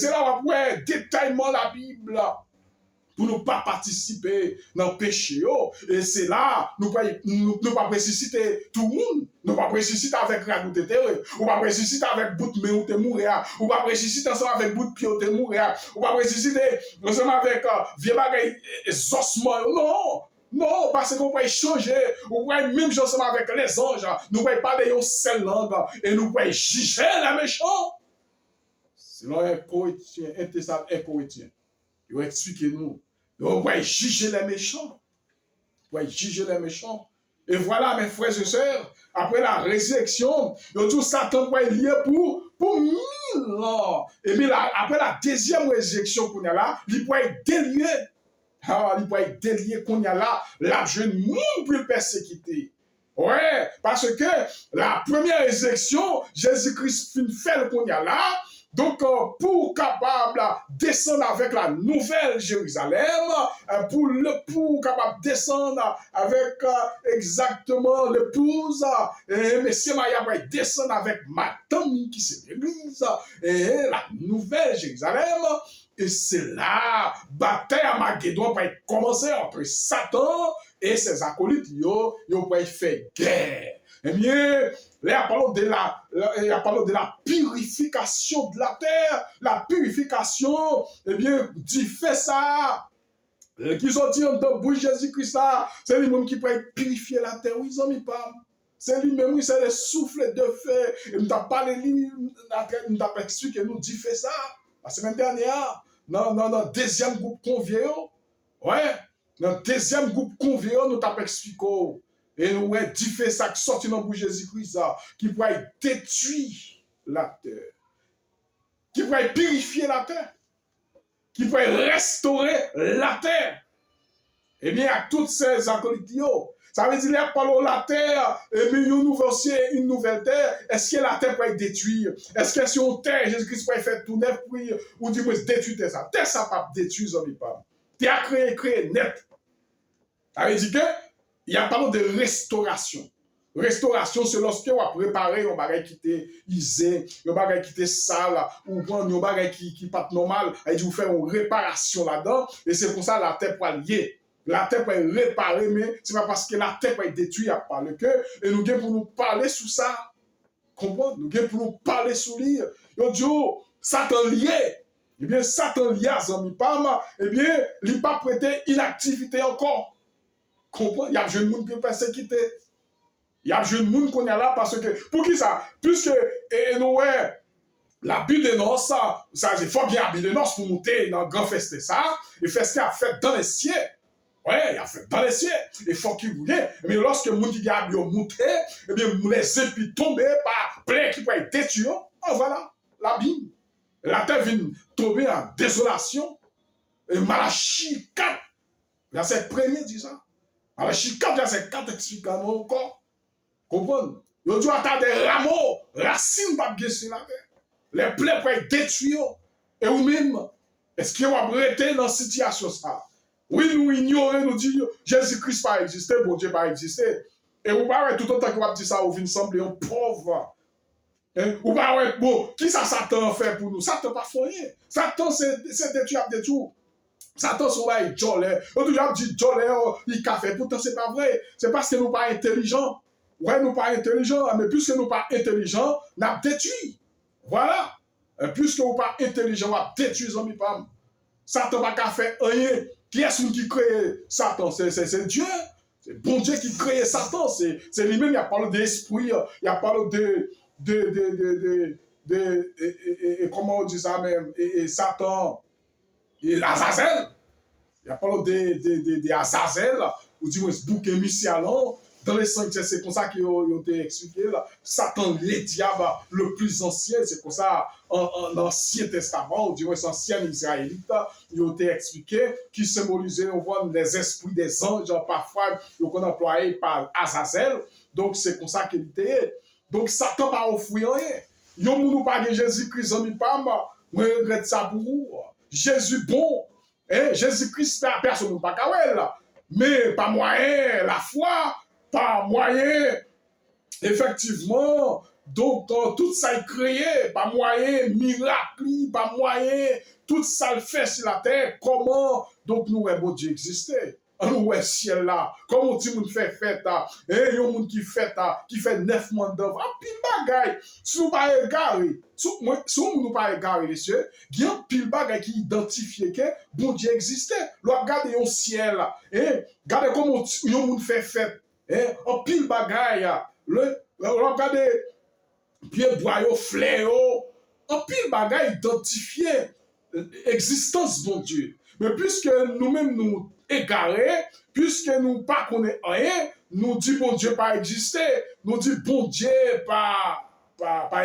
C'est là où on détaillement la Bible pour ne pas participer dans le péché. Et c'est là, nous ne pas ressusciter tout le monde. Nous ne pas ressusciter avec la goutte de terre. Ou pas ressusciter avec bout de main ou te mourir. Ou pas ressusciter ensemble avec bout de pied ou te mourir. Ou pas ressusciter ensemble avec vieux bagaille ossements. Non! Non, parce qu'on peut changer, on peut même chose ensemble avec les anges, nous pouvons parler une seule langue et nous pouvons juger les méchants. Sinon, un chrétien, un chrétien, il va expliquer nous. On va juger les méchants. On va juger les méchants. Et voilà, mes frères et sœurs, après la résurrection, tout Satan va lié pour 1000 ans. Et puis après la deuxième résurrection qu'on a là, il va être délié. Ah, il va être délié qu'on a là, la jeune monde peut persécuter. Ouais, parce que la première résurrection, Jésus-Christ fait le qu'on a là. Donc, pour capable descendre avec la nouvelle Jérusalem, pour capable descendre avec exactement l'épouse, et Messie Maria va descendre avec Madame qui c'est l'église, et la nouvelle Jérusalem. Et c'est là, bataille à Magédon va commencer entre Satan et ses acolytes, ils vont faire guerre. Eh bien, là, parlons de la purification de la terre. La purification, eh bien, Dieu fait ça. Qui sont dit en bouche Jésus-Christ là, c'est lui-même qui peut purifier la terre. Oui, ils ont mis pas. C'est lui-même, oui, c'est le souffle de feu. Et nous avons parlé, nous avons expliqué, nous Dieu fait ça. La semaine dernière, dans le deuxième groupe convié, ouais, dans le deuxième groupe convié, nous avons expliqué. Et nous avons fait ça qui sortit dans le Jésus-Christ, qui pourrait détruire la terre, qui pourrait purifier la terre, qui pourrait restaurer la terre. Eh bien, à toutes ces acolytes, ça veut dire qu'il y a pas la terre, et bien, une nouvelle terre. Est-ce que la terre peut être détruite? Est-ce que si on terre, Jésus-Christ peut faire tout neuf, ou du moins détruire ça? Terre, ça pas détruire, ça ne pas. Terre créé net. Ça veut dire que il y a pas de restauration. Restauration, c'est lorsque on va préparer un bagage qui était isé, un bagage qui était sale, ou prendre un bagage qui n'est pas normal, et vous faire une réparation là-dedans, et c'est pour ça que la terre peut lier. La terre peut être réparée, mais ce n'est pas parce que la terre peut être détruite par le cœur, et nous avons pour nous parler sous ça. Comprends? Nous avons pour nous parler sous lui. Yo dit, Satan lié. Eh bien, Satan lié à Zami Pam, eh bien, il n'a pas prêté inactivité encore. Comprends? Il y a un jeune monde qui peut persécuter. Il y a un jeune monde qu'on est là parce que, pour qui ça? Puisque, la bulle de noces, ça, il faut bien la bulle de noces pour monter dans le grand festin, ça. Et festin a fait dans les cieux. Ouais, il a fait dans les cieux. Il faut qu'il voulait. Mais lorsque le monde qui a bien monté, eh bien, les épis tombés par plein qui peut être détruit. Oh, voilà, la Bible. La terre vient tomber en désolation. Et Malachie 4, verset 1er dit ça. Malachie 4, verset 4 explique encore. Comprenez? Il dit à des rameaux, racines pas bien sur la terre. Les plaies peuvent être détruites. Et vous-même, est-ce que vous avez été dans cette situation ça? Oui, nous ignorons, nous disons, Jésus-Christ pas existé, bon Dieu pas existé. Et vous parlez tout le temps que vous dites ça, vous venez sembler un pauvre. Vous parlez, bon, qui ça Satan fait pour nous? Satan pas fait rien. Satan c'est détruire des tout. Satan sont là, il jolait. On dit jolait, il café. Pourtant, c'est pas vrai. C'est parce que nous pas intelligents. Ouais, nous pas intelligents, mais puisque nous pas intelligents, nous avons détruit. Voilà. Puisque nous pas intelligents, nous avons détruit les hommes. Satan n'a pas fait rien. Qui est-ce qui crée Satan? C'est Dieu. C'est bon Dieu qui crée Satan. C'est lui-même, il a parlé d'esprit, il a parlé comment on dit ça même, et Satan, et l'Azazel. Il a parlé de Azazel, ou du moins bouc émissionnaire. Dans les cinq, c'est pour ça qu'ils ont été expliqués. Satan, le diable le plus ancien, c'est pour ça en Ancien Testament, ou du moins ancien Israélite, ils ont été expliqués, qui symbolisaient, on voit les esprits des anges, parfois, qu'on employait par Azazel. Donc, c'est pour ça qu'il était. Donc, Satan n'a pas offert rien. Yon mounou pas de Jésus-Christ, on pas, moi, je regrette ça pour vous. Jésus bon, Jésus-Christ, personne ne peut pas là. Mais par moyen, la foi, par moyen, effectivement, Donc, tout ça est créé, pas moyen, miracle, pas moyen, tout ça le fait sur la terre. Comment, donc, nous, bon Dieu existait. Nous, ciel là, comment tu nous fait fête, et il y a un monde qui fait 9 mois d'œuvre, pile bagaille, si nous pas égaré, si nous pas égaré, messieurs, il y a un pile bagaille qui identifie que bon Dieu existait. Regardez un ciel là, et regardez comment il y a un monde fait fête, et un pile bagaille, regardez, pied boyau, fléau, un pile bagaille identifié existence bon Dieu. Mais puisque nous-mêmes nous égarés, puisque nous pas connaissons rien, nous dit bon Dieu pas exister, nous dit bon Dieu pas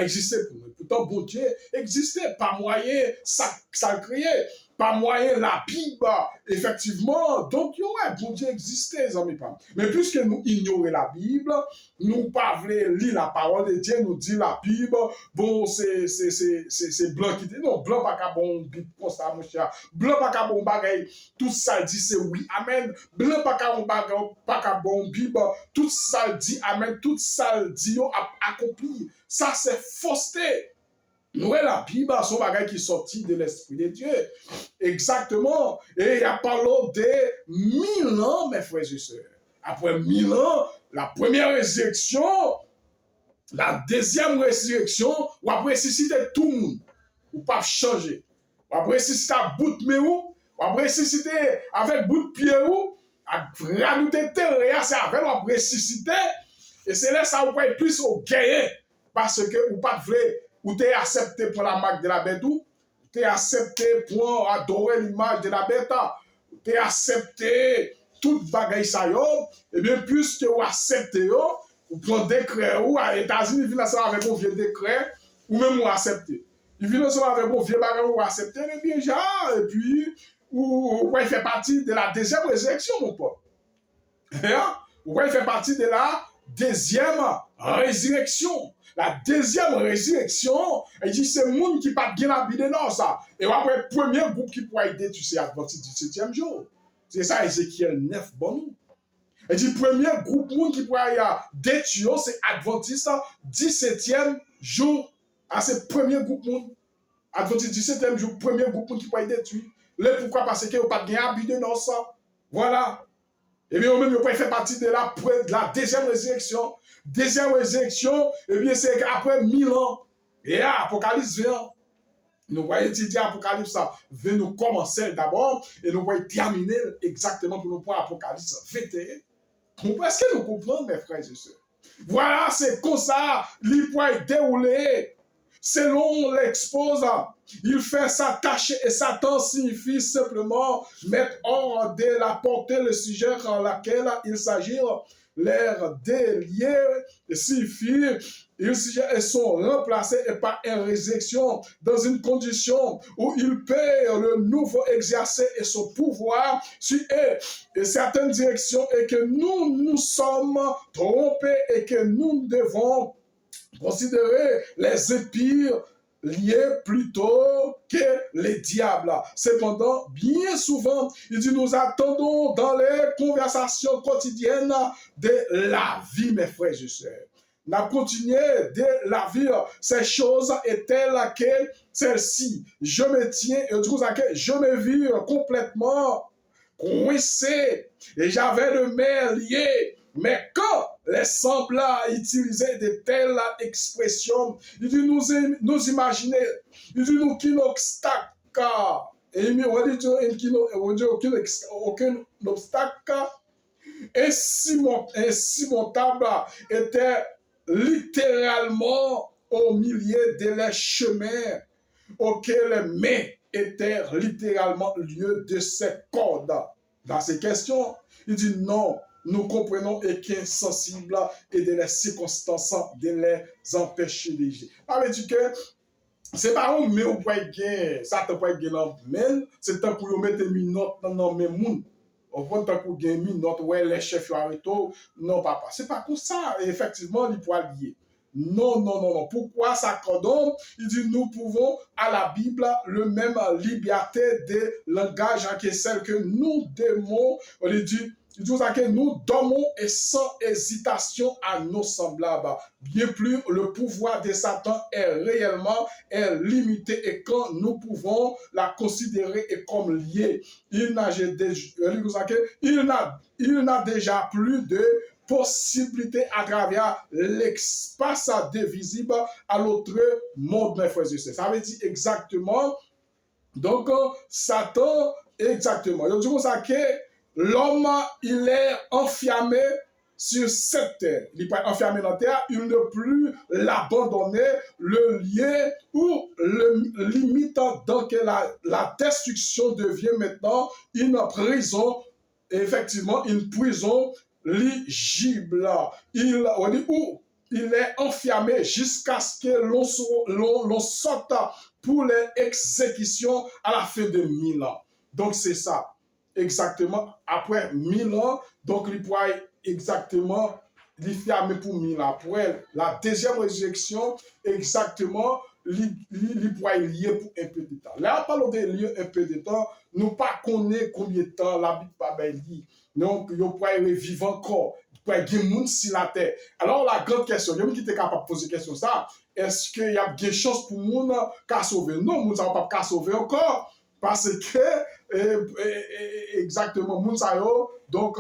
exister pour nous. Pourtant bon Dieu existait, pas moyen ça créé, pas moyen la Bible, effectivement. Donc ouais, bon Dieu existait, les amis. Mais puisque nous ignorons la Bible, nous pas voulons lire la parole de Dieu, nous dit la Bible, bon c'est blanc qui dit non, blanc pas qu'à bon Bible comme ça mon cher. Blanc pas qu'à bon bagaille, tout ça dit c'est oui, amen. Blanc pas qu'à bon bagaille, pas qu'à bon Bible, tout ça dit amen, tout ça dit accompli. Ça c'est fausseté. Nous, la Bible, c'est un bagage qui est sorti de l'Esprit de Dieu. Exactement. Et il y a parlé de 1000 ans, mes frères et sœurs. Après 1000 ans, la première résurrection, la deuxième résurrection, ou après ressusciter tout le monde. Ou pas changer. Ou après ressusciter à bout de main, ou après ressusciter avec bout de pied, ou à rajouter terre, c'est avec ou après ressusciter. Et c'est là ça vous pouvez plus au guerrier. Parce que ou pas de vrai. Ou t'es accepté pour la marque de la bête ou t'es accepté pour adorer l'image de la bête, t'es accepté toute bagaille ça yo, et bien puisque vous acceptez yo, vous prenez décret ou à États-Unis, ils viennent ensemble avec un vieux décret, ou même vous acceptez. Ils viennent ensemble avec un vieux bagaille ou acceptez, et bien genre, et puis, ou il fait partie de la deuxième résurrection, mon pote. Ou il fait partie de la deuxième résurrection. La deuxième résurrection, il dit c'est le monde qui pas bien habité dans ça. Et après, le premier groupe qui pourrait aider, tu sais, Adventiste du 7e jour. C'est ça, Ézéchiel 9, bon. Il dit le premier groupe monde qui pourrait détruire, c'est Adventiste 17e jour. Ah, c'est le premier groupe monde. Adventiste 17e jour, premier groupe monde qui pourrait détruire. Pourquoi? Parce qu'il n'y a pas bien habité dans ça. Voilà. Et bien, même, il fait partie de la deuxième résurrection. Deuxième résurrection, eh bien, c'est après 1000 ans. Et là, Apocalypse vient. Nous voyons étudier Apocalypse, ça va nous commencer d'abord et nous voyons terminer exactement pour nous prendre Apocalypse 21. Est-ce que nous comprenons, mes frères et sœurs? Voilà, c'est comme ça, il peut dérouler selon l'exposant. Il fait s'attacher et Satan signifie simplement mettre hors de la portée le sujet en laquelle il s'agit. L'air délié signifie ils sont remplacés par une résurrection dans une condition où il peut le nouveau exercer et son pouvoir sur eux et certaines directions et que nous sommes trompés et que nous devons considérer les épires liés plutôt que les diables. Cependant, bien souvent, il dit, nous attendons dans les conversations quotidiennes de la vie, mes frères et sœurs. On a continué de la vie. Ces choses étaient laquelle celle-ci. Je me tiens, et du coup, je me vis complètement coincé et j'avais le mains liées. Mais quand les sembla utiliser de telles expressions, il dit nous imaginer, il dit nous qu'un obstacle, et on dit aucun obstacle insurmontable était littéralement au milieu de les chemins auxquels les mains étaient littéralement lieu de ces cordes. Dans ces questions, il dit non, nous comprenons et qui est sensible et de les circonstances de les empêcher d'agir. Ça veut dire que c'est pas un mais au point gain, ça te peut gagner dans mail, c'est temps pour mettre une note dans mes moun. Au point tant pour gagner une note ouais les chefs arrêtent, non papa, c'est pas comme ça. Et effectivement, il pourra lier. Non, non, non, non. Pourquoi s'accordons? Il dit, nous pouvons à la Bible le même liberté de langage que celle que nous démons. Il dit que nous dormons et sans hésitation à nos semblables. Bien plus, le pouvoir de Satan est limité et quand nous pouvons la considérer comme liée. Il n'a déjà plus de possibilité à travers l'espace divisible à l'autre monde, mes frères et sœurs. Ça veut dire exactement, donc, Satan, exactement. Donc, c'est ça que l'homme, il est enfermé sur cette terre. Il n'est pas enfermé dans la terre, il ne peut plus l'abandonner, le lier ou le limite. Donc, la destruction devient maintenant une prison, effectivement, une prison ligible. Il est enfermé jusqu'à ce que l'on sorte pour l'exécution à la fin de 1000 ans. Donc, c'est ça. Exactement. Après 1000 ans, donc, il pourra exactement fermer pour 1000 ans. Après la deuxième résurrection, exactement, il pourra lier pour un peu de temps. Là, parlons de lieu un peu de temps, nous ne connaissons pas combien de temps la Bible pas dit. Donc, il pourra vivre encore. Il pourra y avoir sur la terre. Alors, la grande question, il y a qui est capable de poser question ça, est-ce qu'il y a des chances pour nous qu'à sauver? Non, nous n'avons pas qu'à sauver encore. Parce que, exactement, nous savons, donc,